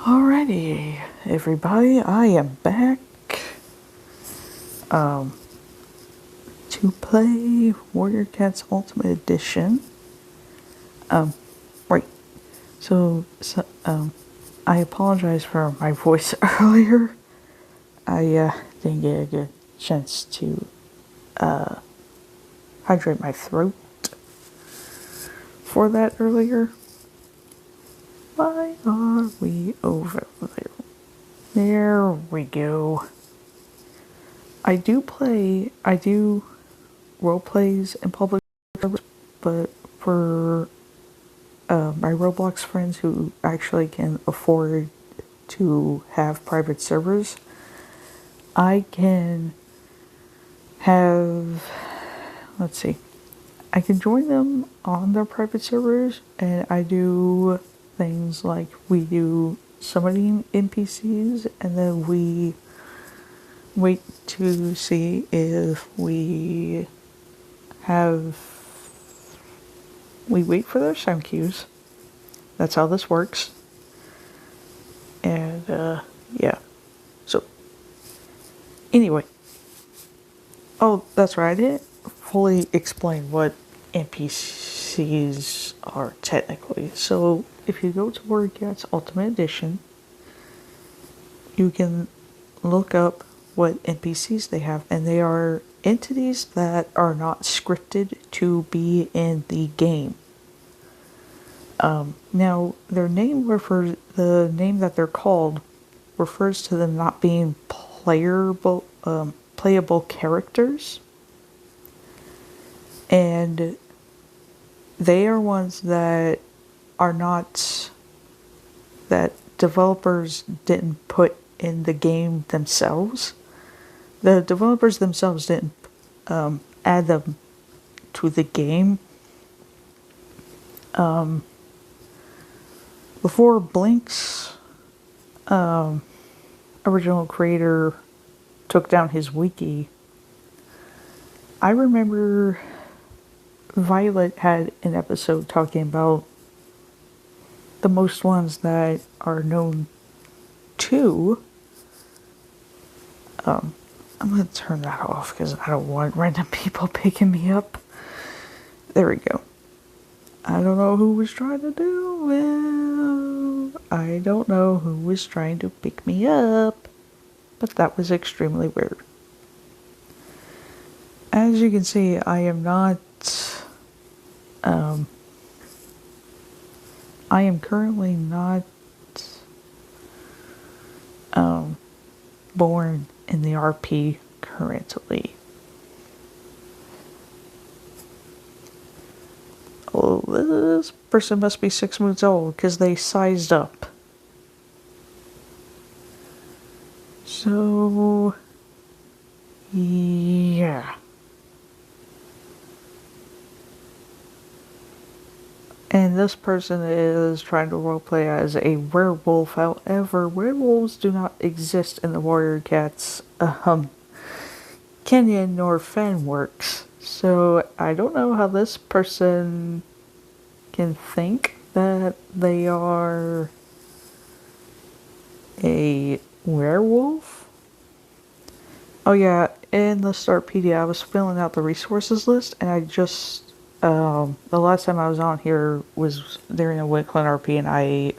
Alrighty, everybody, I am back to play Warrior Cats Ultimate Edition. Right. So, I apologize for my voice earlier. I didn't get a good chance to hydrate my throat for that earlier. Why are we over there? There we go. I do role plays in public servers, but for my Roblox friends who actually can afford to have private servers, I can have, let's see, I can join them on their private servers, and I do things like we do summoning NPCs, and then we wait to see if we wait for their sound cues. That's how this works. And, yeah. So, anyway. Oh, that's right. I didn't fully explain what NPCs are technically. So, if you go to Warrior Cats Ultimate Edition, you can look up what NPCs they have, and they are entities that are not scripted to be in the game. Now, the name that they're called refers to them not being playable characters, and they are ones that are not, that developers didn't put in the game themselves. The developers themselves didn't add them to the game. Before Blink's original creator took down his wiki, I remember Violet had an episode talking about the most ones that are known to. I'm going to turn that off because I don't want random people picking me up. There we go. I don't know who was trying to do it. I don't know who was trying to pick me up. But that was extremely weird. As you can see, I am not... I am currently not born in the RP currently. Oh, this person must be 6 months old because they sized up. So, yeah. And this person is trying to roleplay as a werewolf. However, werewolves do not exist in the Warrior Cats Kenyan or fan works. So I don't know how this person can think that they are a werewolf. Oh yeah, in the Startpedia I was filling out the resources list, and I just the last time I was on here was during a Wickland RP, and I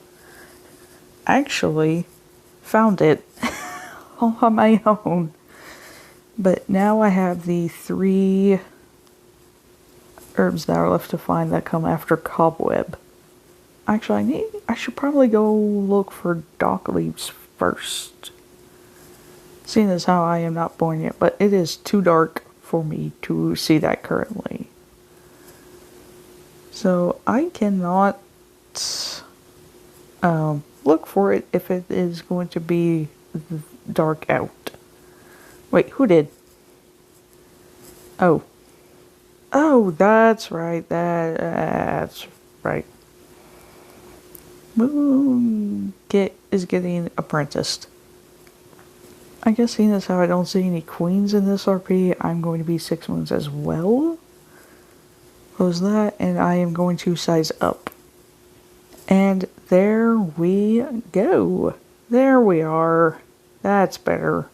actually found it all on my own. But now I have the 3 herbs that are left to find that come after cobweb. Actually, I should probably go look for dock leaves first. Seeing as how I am not born yet, but it is too dark for me to see that currently. So I cannot look for it if it is going to be dark out. Wait, who did? Oh. Oh, that's right. That's right. Moon is getting apprenticed. I guess seeing as how I don't see any queens in this RP, I'm going to be 6 moons as well. Close that, and I am going to size up. And there we go. There we are. That's better.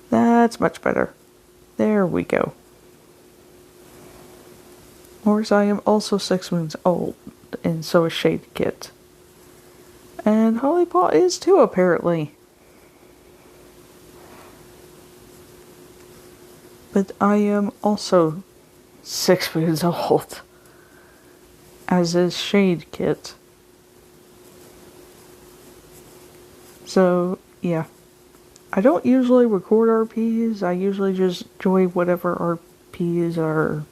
That's much better. There we go. Of course, I am also 6 moons old, and so is Shade Kit. And Hollypaw is too, apparently. But I am also 6 moons old, as is Shade Kit. So, yeah. I don't usually record RPs, I usually just join whatever RPs are.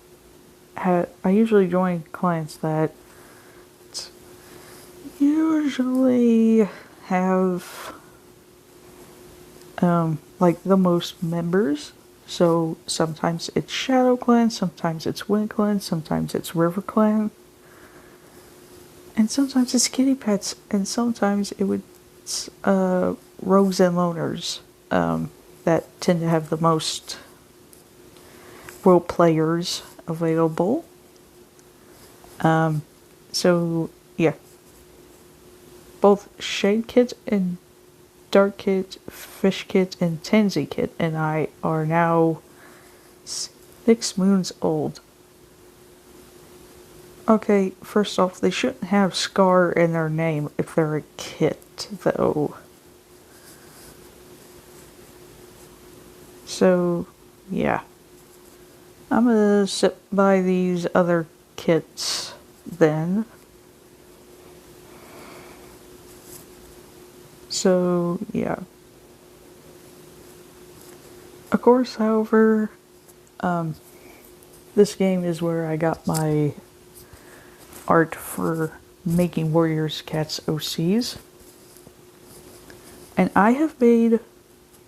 I usually join clients that usually have like the most members. So sometimes it's Shadow Clan, sometimes it's Wind Clan, sometimes it's River Clan, and sometimes it's Kitty Pets, and sometimes it's Rogues and Loners that tend to have the most role players available. So yeah, both Shade Kit and Dark Kit, Fish Kit, and Tansy Kit and I are now 6 moons old. Okay, first off, they shouldn't have Scar in their name if they're a kit, though. So, yeah. I'm gonna sit by these other kits then. So, yeah. Of course, however, this game is where I got my art for making Warriors Cats OCs. And I have made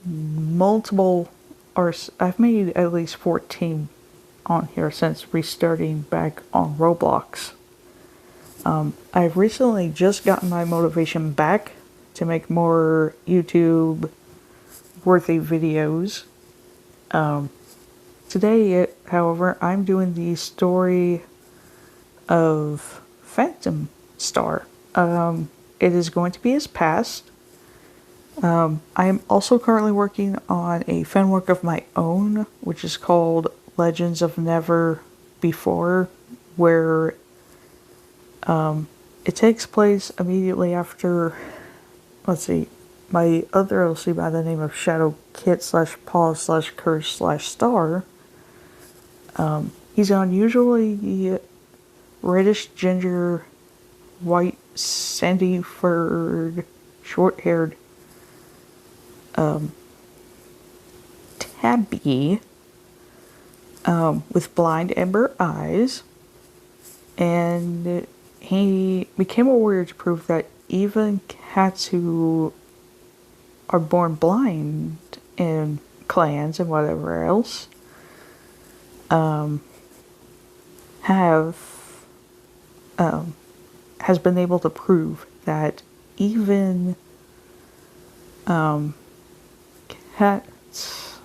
multiple arts. I've made at least 14 on here since restarting back on Roblox. I've recently just gotten my motivation back to make more YouTube worthy videos. Today, however, I'm doing the story of Phantom Star. It is going to be his past. I am also currently working on a fan work of my own, which is called Legends of Never Before, where it takes place immediately after, let's see, my other LC by the name of Shadow Kit / Paw / Curse / Star. He's unusually reddish ginger, white, sandy furred, short haired tabby with blind amber eyes, and he became a warrior to prove that even cats who are born blind in clans and whatever else has been able to prove that even cats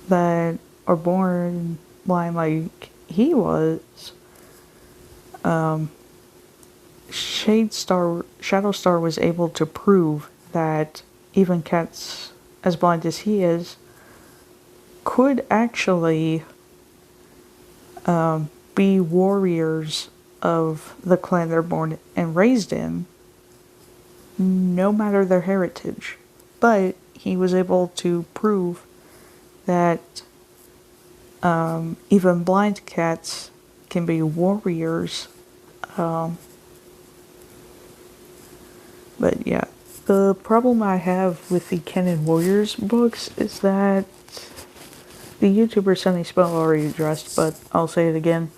that are born blind like he was, Shadow Star was able to prove that even cats as blind as he is could actually be warriors of the clan they're born and raised in, no matter their heritage. But he was able to prove that even blind cats can be warriors. But yeah, the problem I have with the Ken & Warriors books is that the YouTuber Sunny Spell already addressed, but I'll say it again.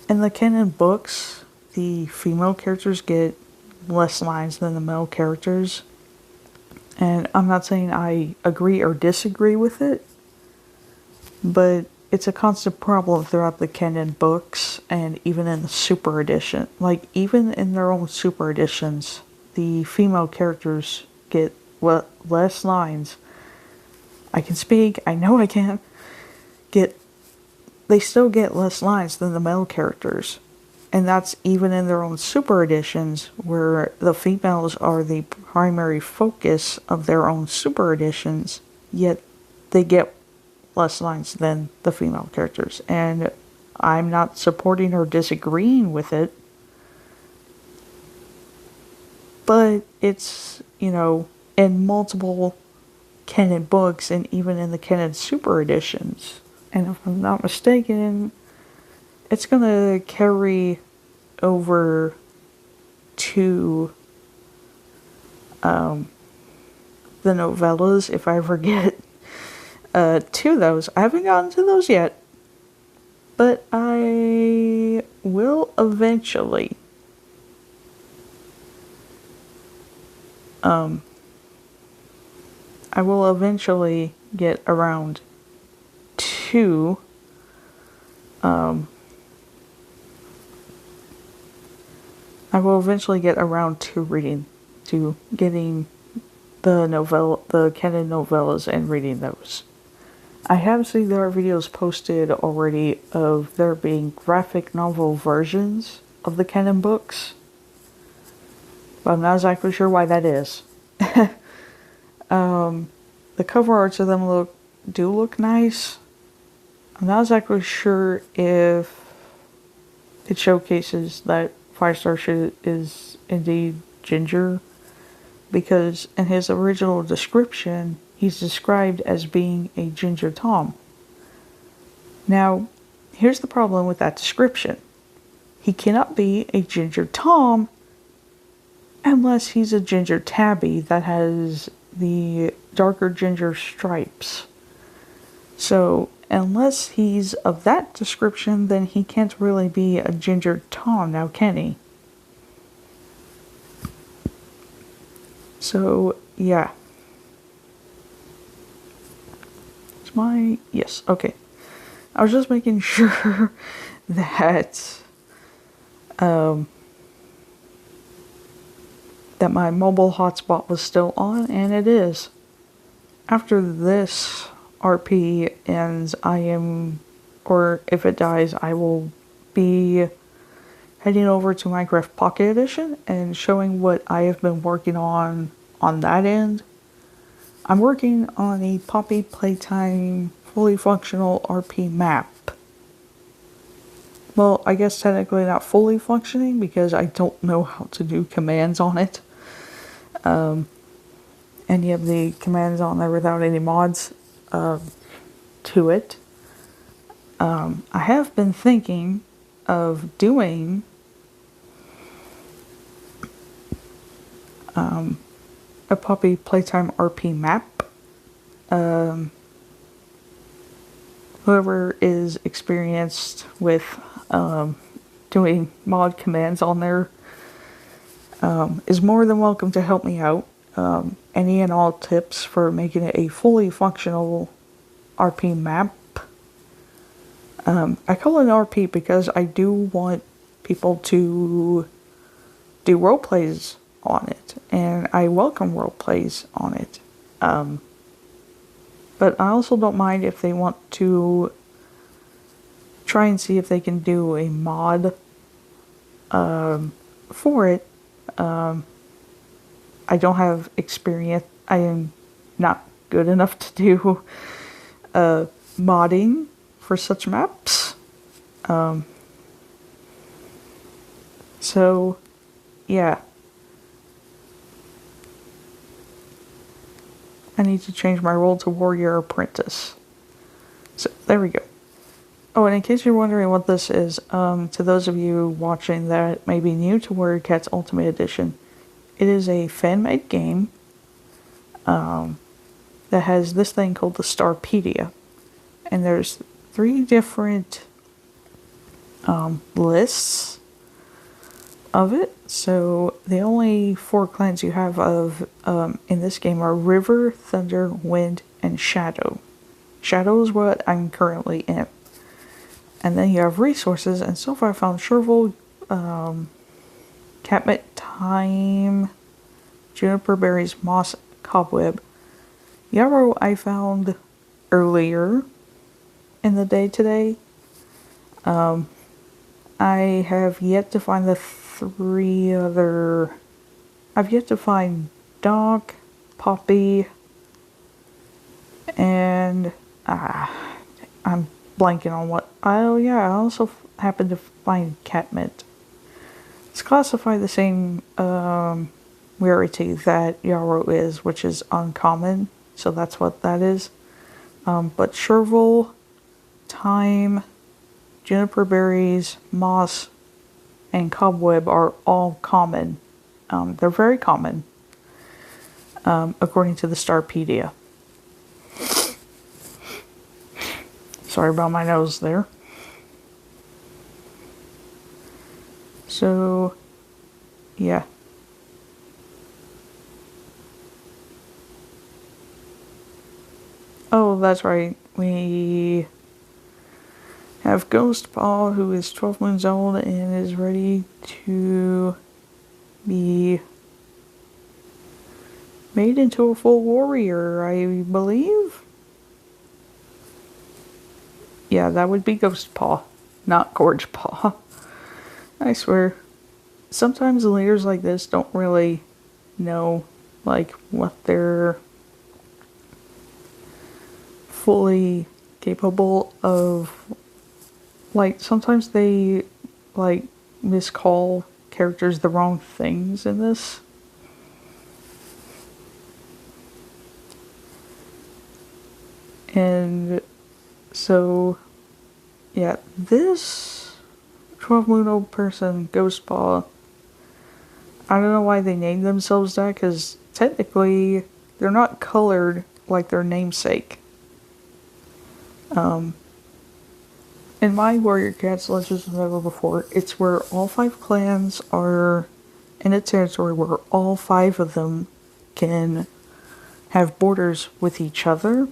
In the Ken books, the female characters get less lines than the male characters. And I'm not saying I agree or disagree with it, but it's a constant problem throughout the Ken books and even in the Super Edition. Like, even in their own Super Editions, the female characters get less lines. I can speak, I know I can. They still get less lines than the male characters. And that's even in their own super editions, where the females are the primary focus of their own super editions, yet they get less lines than the female characters. And I'm not supporting or disagreeing with it, but it's, in multiple canon books and even in the canon super editions. And if I'm not mistaken, it's going to carry over to the novellas if I ever get to those. I haven't gotten to those yet, but I will eventually. I will eventually get around to getting the canon novellas and reading those. I have seen there are videos posted already of there being graphic novel versions of the canon books, but I'm not exactly sure why that is. The cover arts of them do look nice. I'm not exactly sure if it showcases that Firestar is indeed ginger, because in his original description, he's described as being a ginger Tom. Now, here's the problem with that description. He cannot be a ginger Tom unless he's a ginger tabby that has the darker ginger stripes. So, unless he's of that description, then he can't really be a ginger Tom, now can he? So, yeah. Yes, okay. I was just making sure that that my mobile hotspot was still on, and it is. After this RP ends, or if it dies, I will be heading over to Minecraft Pocket Edition and showing what I have been working on that end. I'm working on a Poppy Playtime fully functional RP map. Well, I guess technically not fully functioning because I don't know how to do commands on it. Any of the commands on there without any mods to it. I have been thinking of doing a Poppy Playtime RP map. Whoever is experienced with doing mod commands on there is more than welcome to help me out. Any and all tips for making it a fully functional RP map. I call it an RP because I do want people to do role plays on it, and I welcome role plays on it. But I also don't mind if they want to try and see if they can do a mod for it. I don't have experience. I am not good enough to do modding for such maps. So, yeah. I need to change my role to Warrior Apprentice. So, there we go. Oh, and in case you're wondering what this is, to those of you watching that may be new to Warrior Cats Ultimate Edition, it is a fan-made game that has this thing called the Starpedia. And there's 3 different lists of it. So the only 4 clans you have of in this game are River, Thunder, Wind, and Shadow. Shadow is what I'm currently in. And then you have resources, and so far I found Sherville, Catmint, Thyme, Juniper Berries, Moss, Cobweb. Yarrow I found earlier in the day today. I have yet to find the 3 other. I've yet to find Doc, Poppy, and I'm blanking on what. Oh yeah, I also happened to find Catmint. It's classified the same rarity that Yarrow is, which is uncommon, so that's what that is. But Chervil, Thyme, Juniper berries, moss, and cobweb are all common. They're very common, according to the Starpedia. Sorry about my nose there. So, yeah. Oh, that's right. We have Ghost Paw, who is 12 moons old and is ready to be made into a full warrior, I believe. Yeah, that would be Ghost Paw, not Gorge Paw. I swear. Sometimes leaders like this don't really know, like, what they're fully capable of. Like, sometimes they, like, miscall characters the wrong things in this. And so, yeah, this 12 moon old person, Ghost Paw, I don't know why they named themselves that, because technically they're not colored like their namesake. In my Warrior Cats Legends of Never Before, it's where all 5 clans are in a territory where all 5 of them can have borders with each other.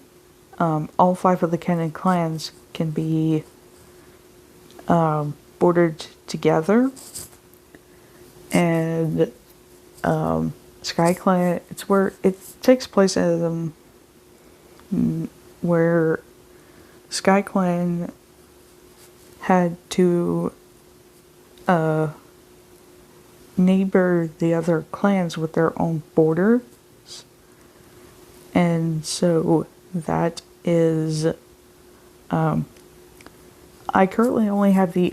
All 5 of the canon clans can be bordered together. And Sky Clan, it's where it takes place in where Sky Clan had to neighbor the other clans with their own borders. And so that is, I currently only have the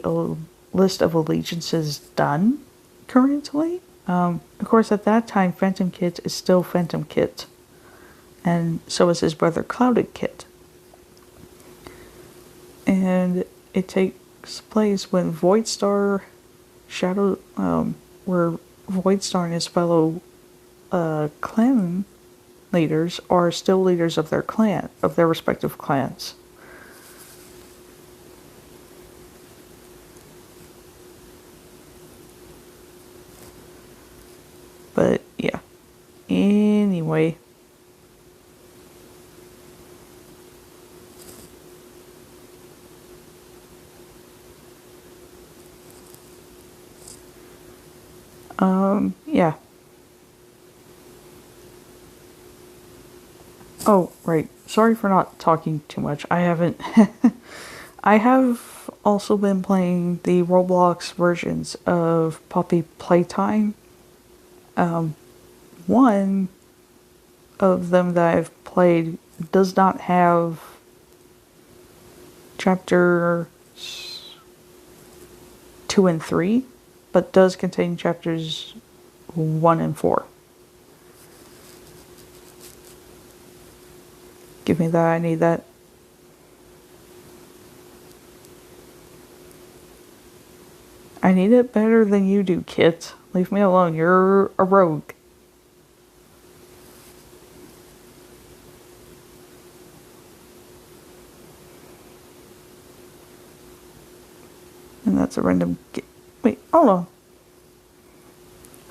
list of allegiances done currently. Of course, at that time, Phantom Kit is still Phantom Kit, and so is his brother Clouded Kit. And it takes place when Voidstar Shadow, where Voidstar and his fellow clan leaders are still leaders of their clan, of their respective clans. But yeah. Anyway. Yeah. Oh, right. Sorry for not talking too much. I haven't. I have also been playing the Roblox versions of Poppy Playtime. One of them that I've played does not have chapter 2 and 3, but does contain chapters 1 and 4. Give me that, I need that. I need it better than you do, Kit. Leave me alone, you're a rogue. And that's a random... Wait, hold on.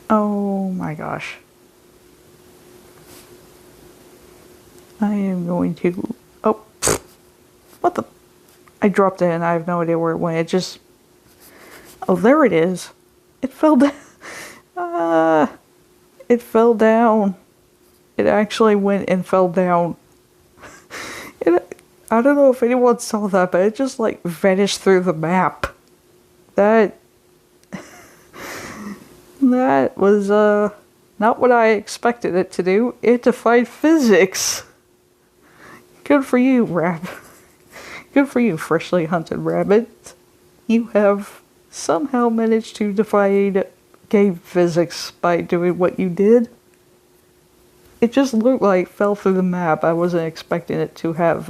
Oh my gosh. I am going to... Oh, what the... I dropped it and I have no idea where it went. It just... Oh, there it is. It fell down. It fell down. It actually went and fell down. I don't know if anyone saw that, but it just like vanished through the map. That that was not what I expected it to do. It defied physics. Good for you, Good for you, freshly hunted rabbit. You have somehow managed to defy game physics by doing what you did. It just looked like it fell through the map. I wasn't expecting it to have,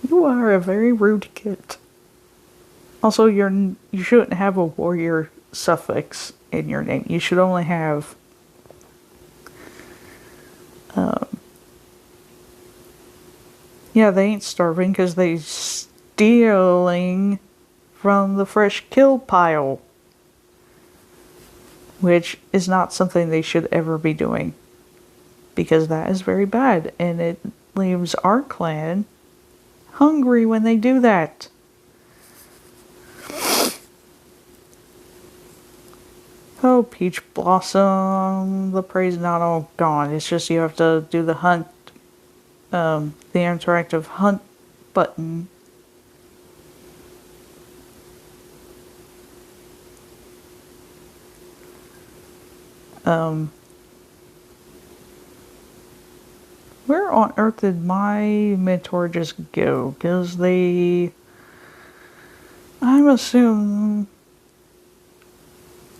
You are a very rude kid. Also, you shouldn't have a warrior suffix in your name. You should only have, yeah, they ain't starving because they stealing from the fresh kill pile. Which is not something they should ever be doing. Because that is very bad, and it leaves our clan hungry when they do that. Oh, Peach Blossom, the prey's not all gone. It's just you have to do the hunt, the interactive hunt button. Where on earth did my mentor just go? Because I'm assuming,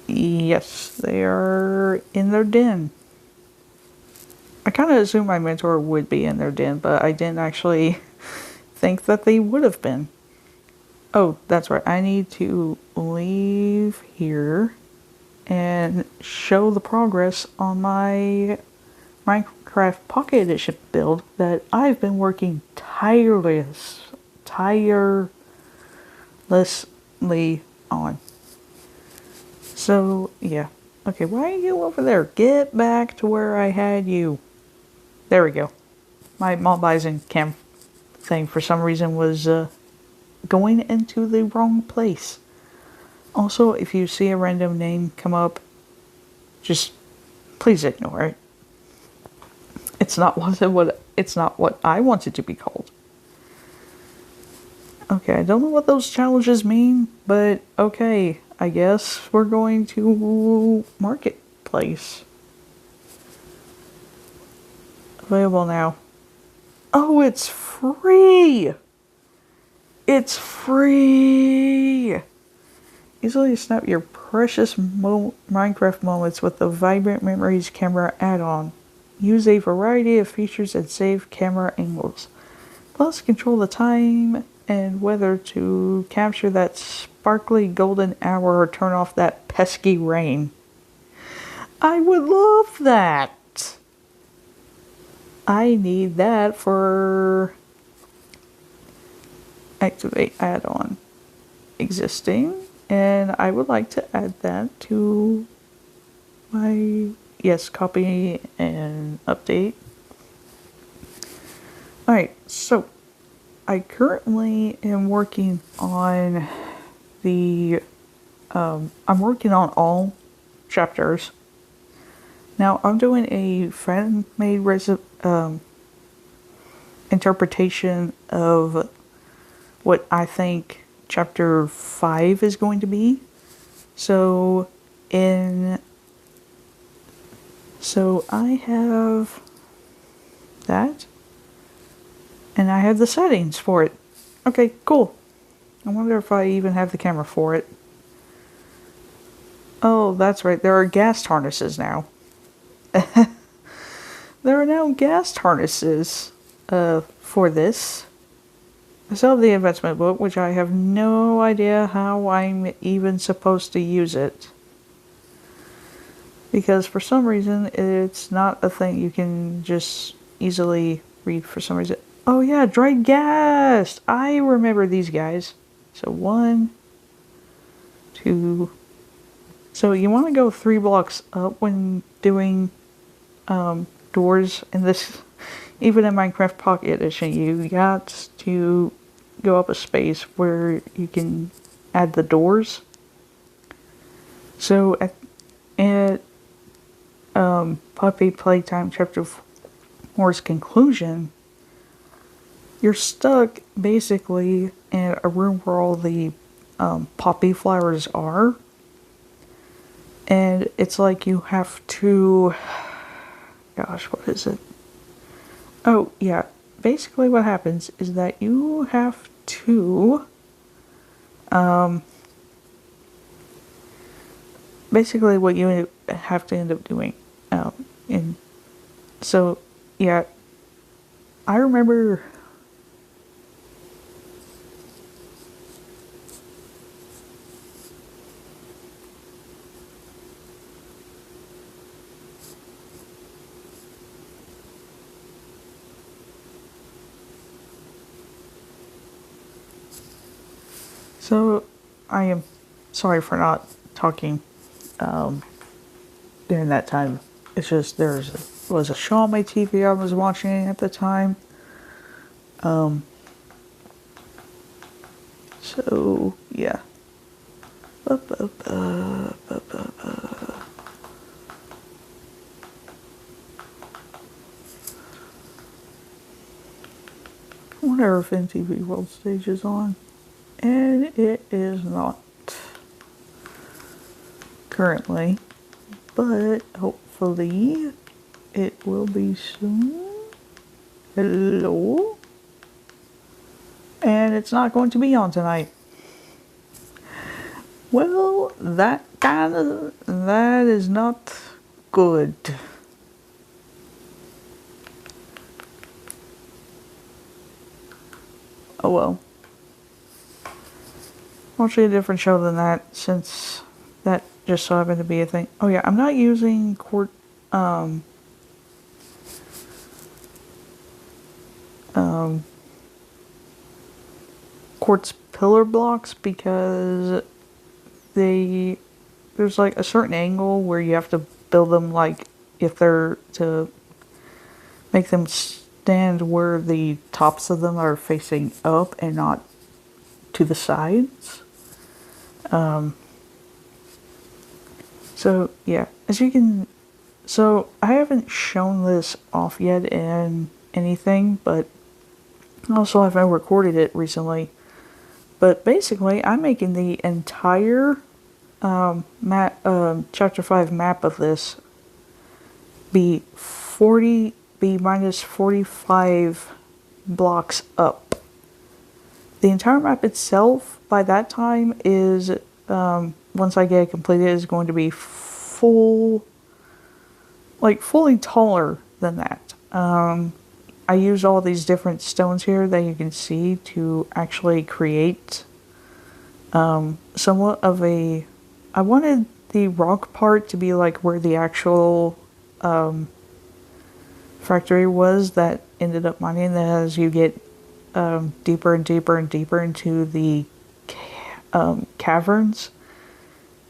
yes, they are in their den. I kind of assumed my mentor would be in their den, but I didn't actually think that they would have been. Oh, that's right. I need to leave here and show the progress on my Minecraft Pocket Edition build that I've been working tirelessly on. So, yeah. Okay, why are you over there? Get back to where I had you. There we go. My Mobilizing cam thing for some reason was going into the wrong place. Also, if you see a random name come up, just please ignore it. It's not what I want it to be called. Okay, I don't know what those challenges mean, but okay, I guess we're going to Marketplace. Available now. Oh, it's free! It's free! Easily snap your precious Minecraft moments with the Vibrant Memories camera add-on. Use a variety of features and save camera angles. Plus, control the time and weather to capture that sparkly golden hour or turn off that pesky rain. I would love that! I need that for activate add-on existing, and I would like to add that to my copy and update. Alright, so I currently am working on I'm working on all chapters. Now I'm doing a fan-made interpretation of what I think chapter 5 is going to be. So I have that, and I have the settings for it. Okay, cool. I wonder if I even have the camera for it. Oh, that's right, there are gas harnesses now. There are now gas harnesses for this. I still have the investment book, which I have no idea how I'm even supposed to use it. Because for some reason, it's not a thing you can just easily read for some reason. Oh yeah, dried gas! I remember these guys. So 1, 2... So you want to go 3 blocks up when doing doors in this. Even in Minecraft Pocket Edition, you got to go up a space where you can add the doors. So at Puppy Playtime Chapter 4's conclusion, you're stuck basically in a room where all the poppy flowers are. And it's like you have to, gosh, what is it? Oh, yeah. Basically what happens is that you have to, basically what you have to end up doing. And so, yeah, I remember. So, I am sorry for not talking during that time. It's just was a show on my TV I was watching at the time. So yeah. I wonder if MTV World Stage is on, and it is not currently, but hopefully it will be soon. Hello? And it's not going to be on tonight. Well, that is not good. Oh well. Watching a different show than that, since that just so happened to be a thing. Oh yeah, I'm not using quartz pillar blocks because there's like a certain angle where you have to build them, like if they're to make them stand where the tops of them are facing up and not to the sides. So yeah, so I haven't shown this off yet in anything, but also I've recorded it recently. But basically, I'm making the entire chapter 5 map of this be minus 45 blocks up. The entire map itself, by that time, is once I get it completed, is going to be fully taller than that. I use all these different stones here that you can see to actually create somewhat of a. I wanted the rock part to be like where the actual factory was that ended up mining. That as you get deeper and deeper and deeper into the caverns,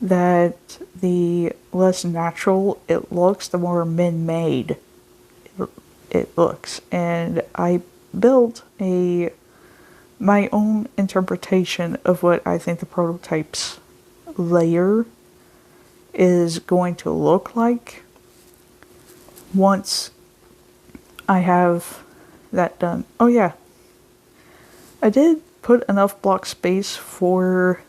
that the less natural it looks, the more man-made it looks. And I built my own interpretation of what I think the prototype's layer is going to look like once I have that done. Oh yeah, I did put enough block space for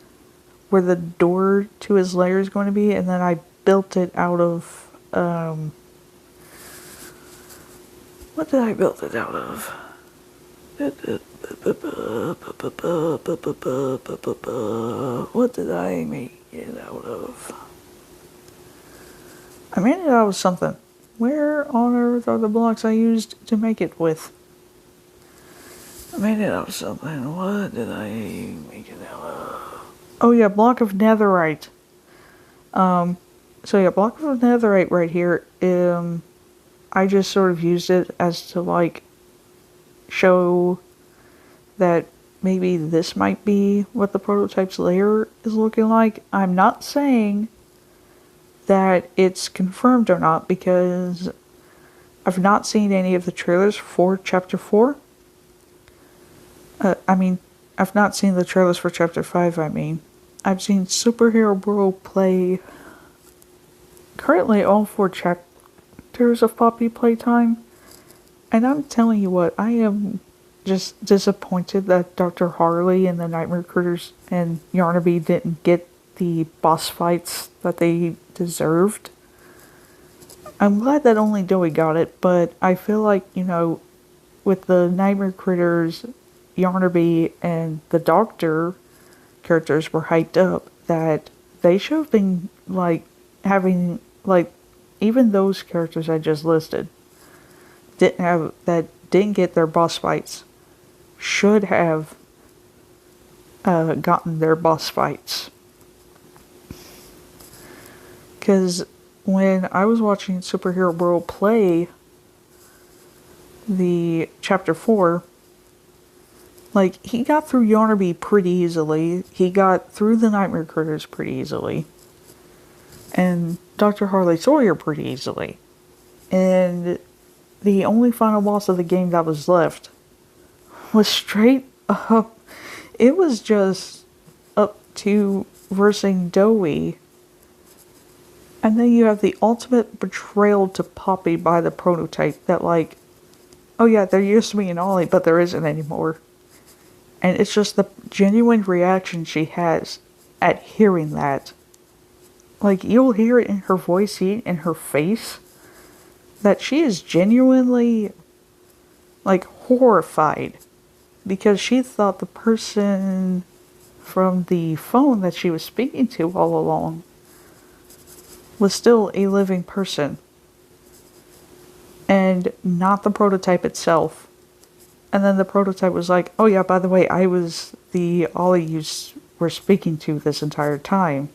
where the door to his lair is going to be, and then I built it out of what did I build it out of? What did I make it out of? I made it out of something. Where on earth are the blocks I used to make it with? I made it out of something. What did I make it out of? Oh yeah, block of netherite. So yeah, block of netherite right here. I just sort of used it as to like show that maybe this might be what the prototype's layer is looking like. I'm not saying that it's confirmed or not because I've not seen any of the trailers for Chapter 4. I've not seen the trailers for Chapter 5, I've seen Superhero Bro play currently all 4 chapters of Poppy Playtime. And I'm telling you what, I am just disappointed that Dr. Harley and the Nightmare Critters and Yarnaby didn't get the boss fights that they deserved. I'm glad that only Joey got it, but I feel like, with the Nightmare Critters, Yarnaby, and the Doctor characters were hyped up, that they should have been, like, having, like, even those characters I just listed didn't get their boss fights should have gotten their boss fights. Because when I was watching Superhero World play the Chapter 4, like, he got through Yarnaby pretty easily. He got through the Nightmare Critters pretty easily. And Dr. Harley Sawyer pretty easily. And the only final boss of the game that was left was straight up. It was just up to versing Joey. And then you have the ultimate betrayal to Poppy by the prototype that, like, oh yeah, there used to be an Ollie, but there isn't anymore. And it's just the genuine reaction she has at hearing that. Like, you'll hear it in her voice, in her face, that she is genuinely, like, horrified. Because she thought the person from the phone that she was speaking to all along was still a living person. And not the prototype itself. And then the prototype was like, oh yeah, by the way, I was the Ollie you were speaking to this entire time.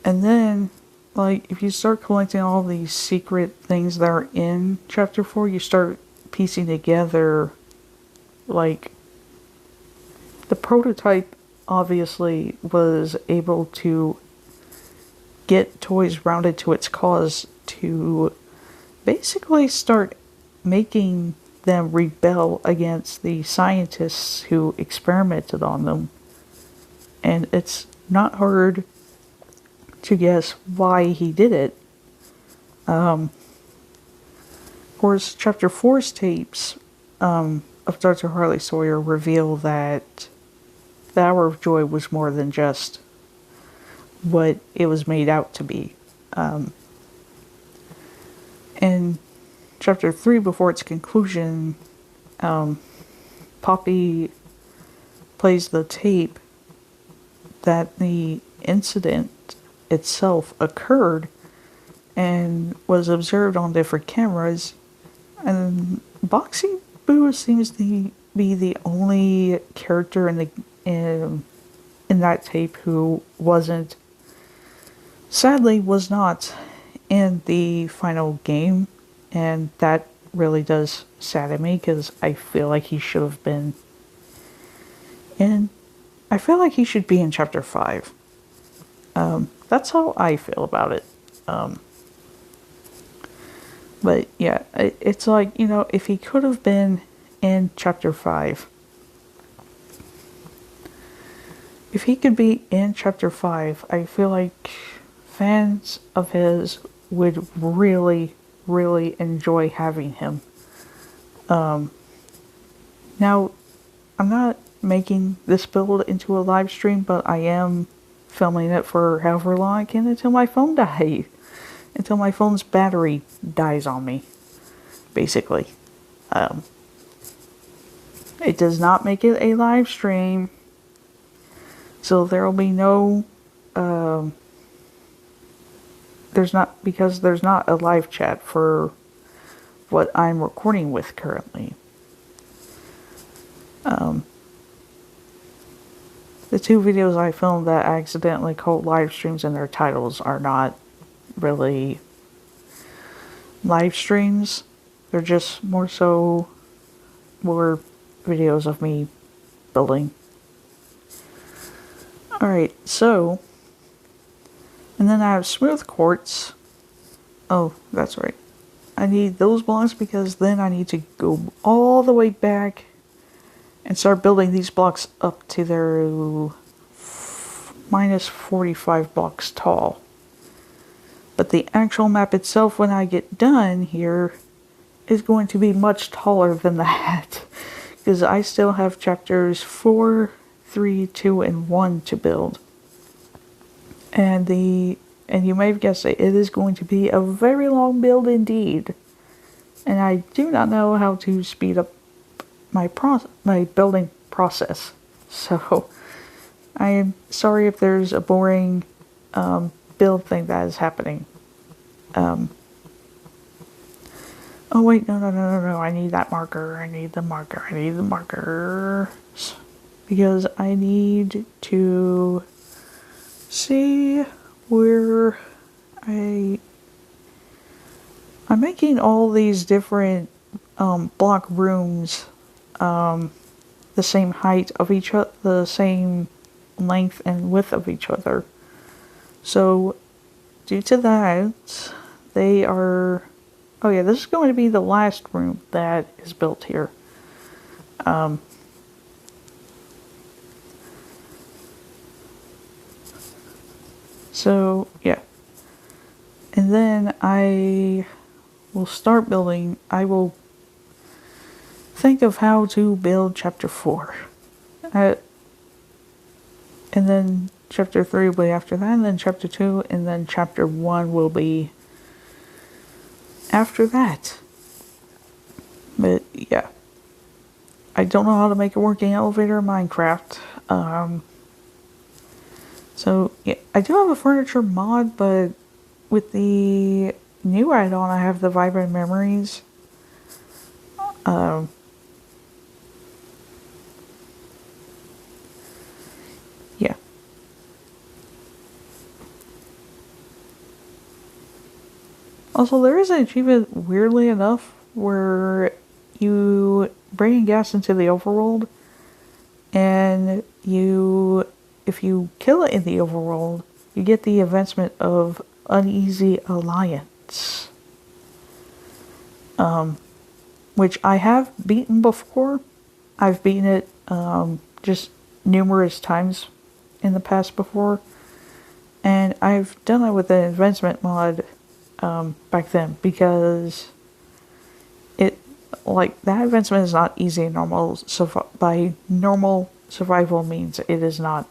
And then, like, if you start collecting all these secret things that are in Chapter 4, you start piecing together, like, the prototype obviously was able to get toys rounded to its cause to basically start making them rebel against the scientists who experimented on them. And it's not hard to guess why he did it. Of course, Chapter 4's tapes of Dr. Harley Sawyer reveal that the Hour of Joy was more than just what it was made out to be. In Chapter 3, before its conclusion, Poppy plays the tape that the incident itself occurred and was observed on different cameras. And Boxy Boo seems to be the only character in that tape who sadly was not in the final game, and that really does sadden me because I feel like he should have been in. I feel like he should be in Chapter 5. That's how I feel about it. But yeah, it's like, if he could have been in Chapter 5, if he could be in Chapter 5, I feel like fans of his would really, really enjoy having him. Now, I'm not making this build into a live stream, but I am filming it for however long I can until my phone dies. Until my phone's battery dies on me, basically. It does not make it a live stream, so there will be no, there's not a live chat for what I'm recording with currently. The two videos I filmed that I accidentally called live streams in their titles are not really live streams. They're just more videos of me building. Alright, so, and then I have smooth quartz. Oh, that's right. I need those blocks because then I need to go all the way back and start building these blocks up to their minus 45 blocks tall. But the actual map itself, when I get done here, is going to be much taller than that. Because I still have chapters 4, 3, 2, and 1 to build. And you may have guessed it is going to be a very long build indeed. And I do not know how to speed up my building process. So I am sorry if there's a boring build thing that is happening. Oh wait, no, I need that marker. I need the markers. Because I need to see where I'm making all these different block rooms the same height of each other, the same length and width of each other. So due to that, they are... Oh yeah, this is going to be the last room that is built here. So yeah. And then I will start building. I will think of how to build chapter 4. And then chapter 3 will be after that, and then chapter 2, and then chapter 1 will be after that. But yeah. I don't know how to make a working elevator in Minecraft. So yeah, I do have a furniture mod, but with the new add-on I have the Vibrant Memories. Yeah. Also, there is an achievement, weirdly enough, where you bring gas into the overworld, and if you kill it in the overworld, you get the advancement of Uneasy Alliance. Which I have beaten before. I've beaten it just numerous times in the past before. And I've done it with the advancement mod back then, because that advancement is not easy in normal. So by normal survival means it is not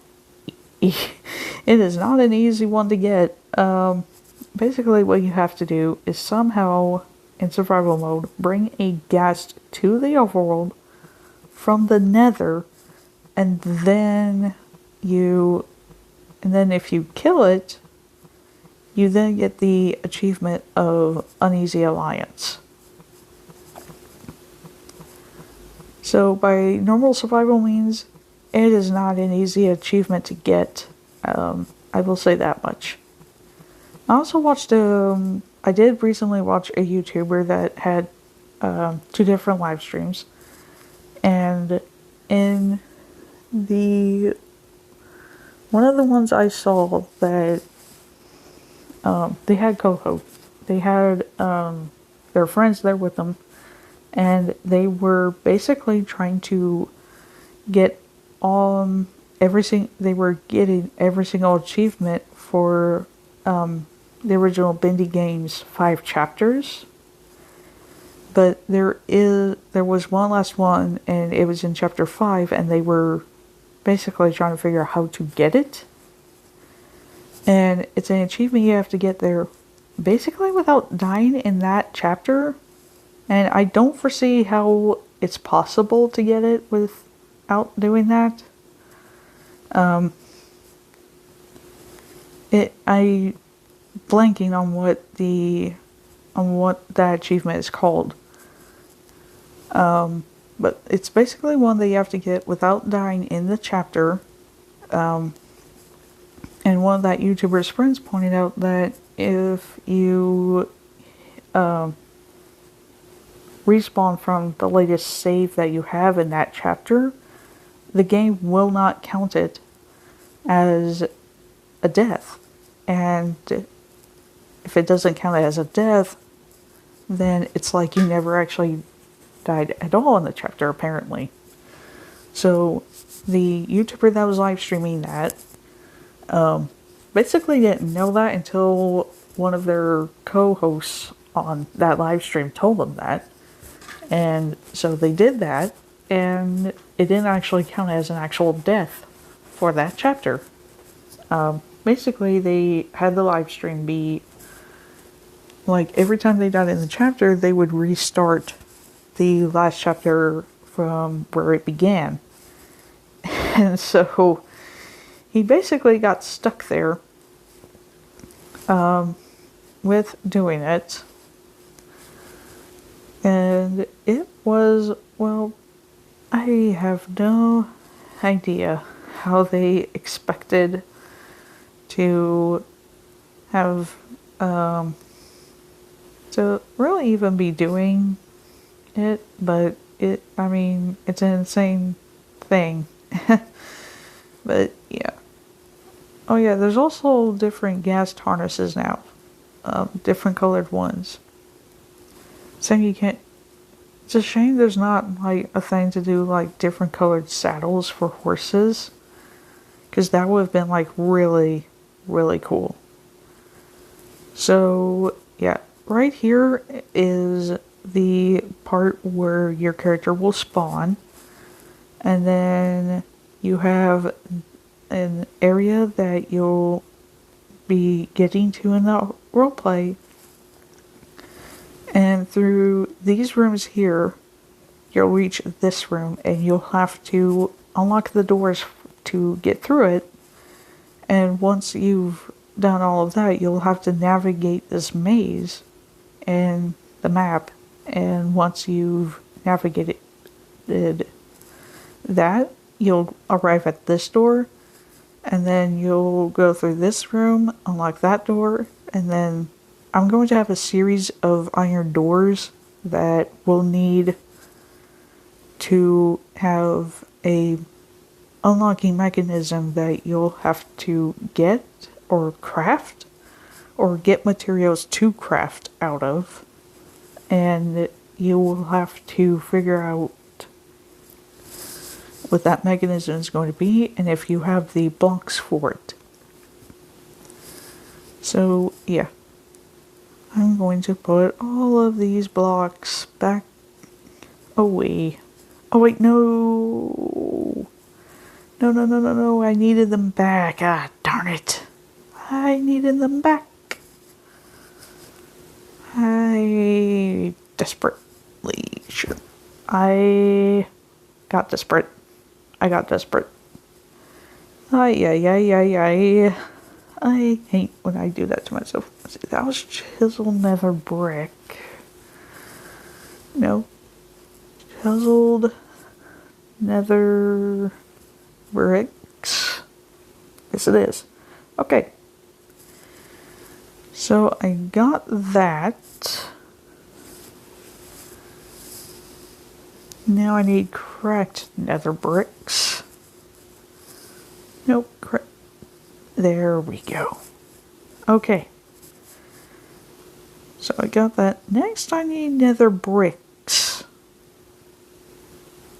it is not an easy one to get. Basically what you have to do is somehow in survival mode bring a ghast to the overworld from the nether, and then if you kill it, you then get the achievement of Uneasy Alliance. So by normal survival means, it is not an easy achievement to get. I will say that much. I also watched I did recently watch a YouTuber that had 2 different live streams. And in one of the ones I saw that they had co-hosts. They had their friends there with them, and they were basically trying to get they were getting every single achievement for the original Bendy Games 5 chapters. But there was one last one, and it was in chapter 5, and they were basically trying to figure out how to get it. And it's an achievement you have to get there basically without dying in that chapter. And I don't foresee how it's possible to get it without doing that. I blanking on what that achievement is called. But it's basically one that you have to get without dying in the chapter. And one of that YouTuber's friends pointed out that if you respawn from the latest save that you have in that chapter, the game will not count it as a death. And if it doesn't count it as a death, then it's like you never actually died at all in the chapter, apparently. So the YouTuber that was live streaming that basically didn't know that until one of their co-hosts on that live stream told them that. And so they did that, and it didn't actually count as an actual death for that chapter. Basically, they had the live stream be like every time they died in the chapter, they would restart the last chapter from where it began. And so he basically got stuck there with doing it. And it was, well, I have no idea how they expected to have to really even be doing it, but I mean, it's an insane thing. But yeah. Oh yeah, there's also different gas harnesses now. Different colored ones. So you can't... It's a shame there's not like a thing to do like different colored saddles for horses. Because that would have been like really, really cool. So yeah, right here is the part where your character will spawn. And then you have an area that you'll be getting to in the roleplay. And through these rooms here, you'll reach this room and you'll have to unlock the doors to get through it. And once you've done all of that, you'll have to navigate this maze and the map. And once you've navigated that, you'll arrive at this door. And then you'll go through this room, unlock that door, and then I'm going to have a series of iron doors that will need to have a unlocking mechanism that you'll have to get or craft or get materials to craft out of, and you will have to figure out what that mechanism is going to be and if you have the blocks for it. So yeah, I'm going to put all of these blocks back away. Oh wait, no. No, I needed them back. Ah, darn it. I needed them back. I desperately should. I got desperate. Ay. I hate when I do that to myself. See, that was chiseled nether brick. No. Chiseled nether bricks. Yes, it is. Okay. So I got that. Now I need cracked nether bricks. Nope. There we go. Okay. So I got that. Next I need nether bricks.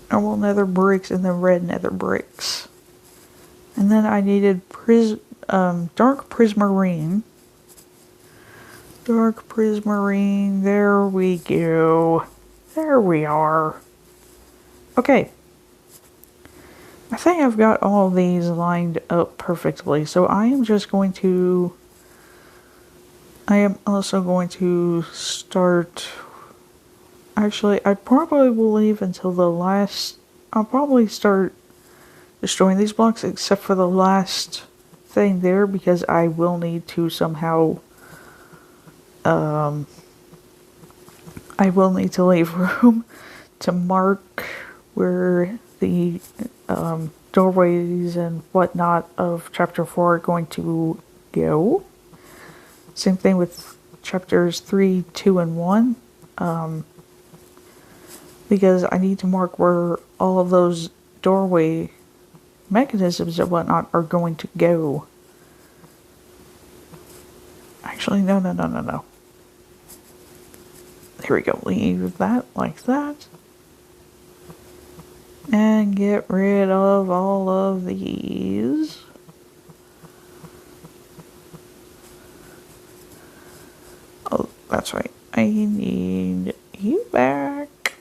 Normal nether bricks and then red nether bricks. And then I needed dark prismarine. Dark prismarine. There we go. There we are. Okay. I think I've got all these lined up perfectly, so I am also going to start... Actually, I probably will leave until the last... I'll probably start destroying these blocks, except for the last thing there, because I will need to somehow... I will need to leave room to mark where the doorways and whatnot of chapter 4 are going to go. Same thing with chapters 3, 2, and 1. Because I need to mark where all of those doorway mechanisms and whatnot are going to go. Actually, no. Here we go. Leave that like that. And get rid of all of these. Oh, that's right. I need you back.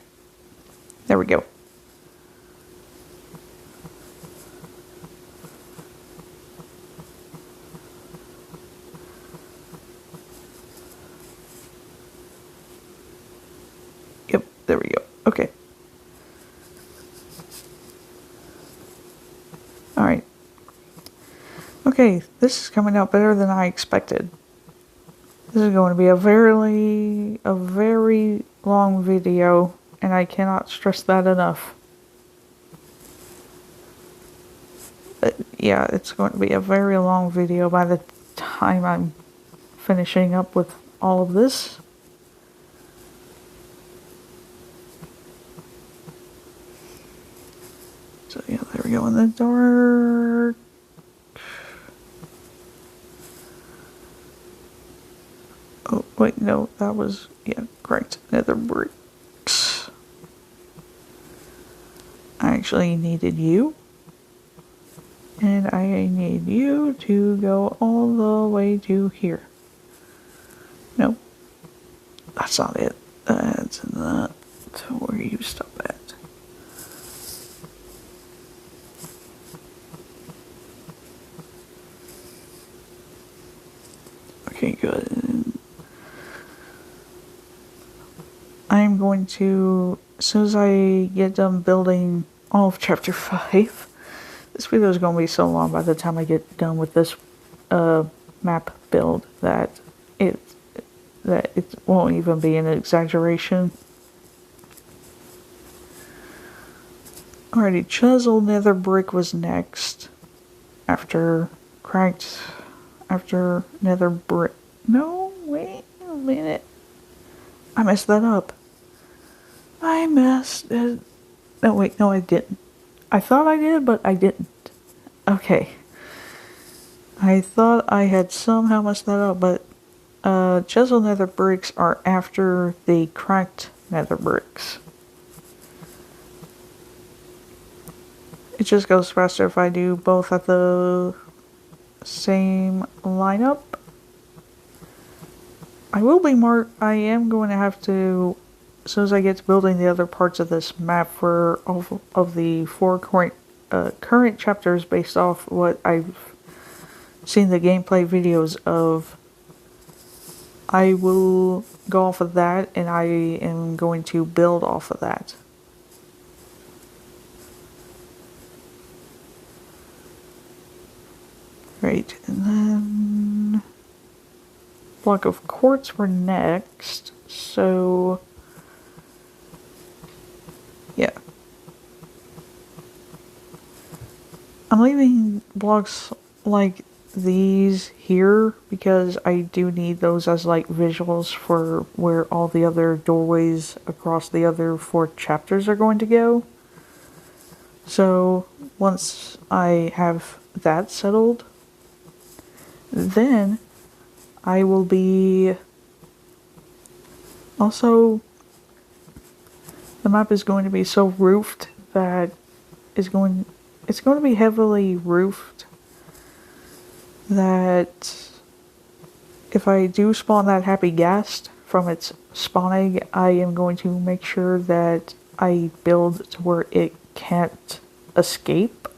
There we go. Okay. Alright. Okay, this is coming out better than I expected. This is going to be a very long video, and I cannot stress that enough. But yeah, it's going to be a very long video by the time I'm finishing up with all of this. So yeah, there we go in the dark. Oh, wait, no, that was, yeah, correct. Nether bricks. I actually needed you. And I need you to go all the way to here. Nope. That's not it. That's not where you stop at. Okay, good. I'm going to, as soon as I get done building all of Chapter 5, this video is going to be so long by the time I get done with this map build that it won't even be an exaggeration. Alrighty, chiseled nether brick was next. After nether brick. No, wait a minute. I messed that up. I messed it. No, wait, no, I didn't. I thought I did, but I didn't. Okay. I thought I had somehow messed that up, but chiseled nether bricks are after the cracked nether bricks. It just goes faster if I do both at the same lineup. I am going to have to, as soon as I get to building the other parts of this map for all of the 4 current chapters based off what I've seen the gameplay videos of, I will go off of that and I am going to build off of that. Right, and then block of quartz were next, so yeah. I'm leaving blocks like these here because I do need those as like visuals for where all the other doorways across the other 4 chapters are going to go. So once I have that settled, then I will be also, the map is going to be so roofed that it's going to be heavily roofed that if I do spawn that happy ghast from its spawn egg, I am going to make sure that I build to where it can't escape,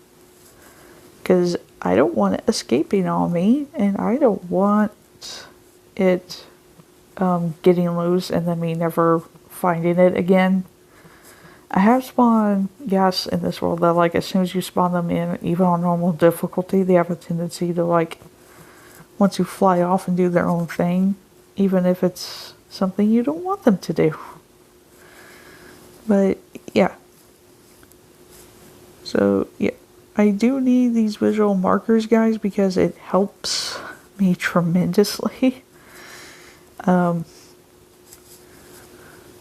because I don't want it escaping on me, and I don't want it getting loose and then me never finding it again. I have spawned ghasts in this world that, like, as soon as you spawn them in, even on normal difficulty, they have a tendency to, like, want to fly off and do their own thing, even if it's something you don't want them to do. But, yeah. So, yeah. I do need these visual markers, guys, because it helps me tremendously.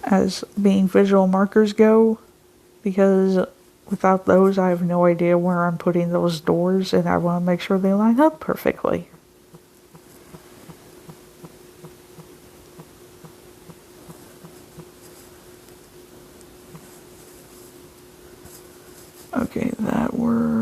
As being visual markers go, because without those I have no idea where I'm putting those doors, and I want to make sure they line up perfectly. Okay, that works.